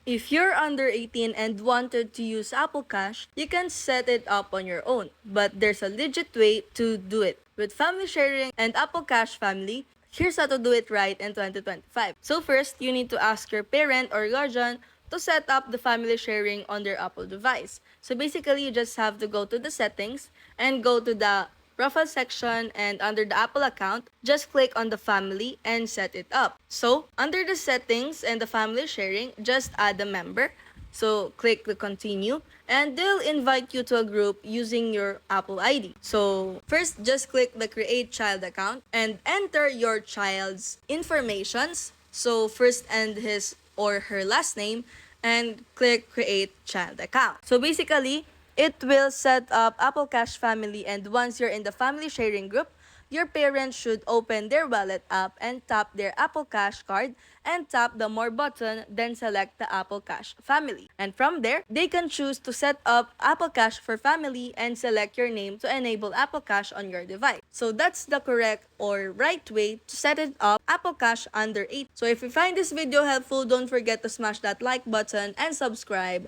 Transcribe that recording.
If you're under 18 and wanted to use Apple Cash, you can set it up on your own. But there's a legit way to do it. With family sharing and Apple Cash family, here's how to do it right in 2025. So first, you need to ask your parent or guardian to set up the family sharing on their Apple device. So basically, you just have to go to the settings and go to the profile section, and under the Apple account, just click on the family and set it up. So, under the settings and the family sharing, just add a member. So, click the continue and they'll invite you to a group using your Apple ID. So, first, just click the create child account and enter your child's informations. So, first and his or her last name, and click create child account. So, basically, it will set up Apple Cash family, and once you're in the family sharing group, your parents should open their wallet app and tap their Apple Cash card and tap the more button, then select the Apple Cash family. And from there, they can choose to set up Apple Cash for family and select your name to enable Apple Cash on your device. So that's the correct or right way to set it up Apple Cash under 8. So if you find this video helpful, don't forget to smash that like button and subscribe.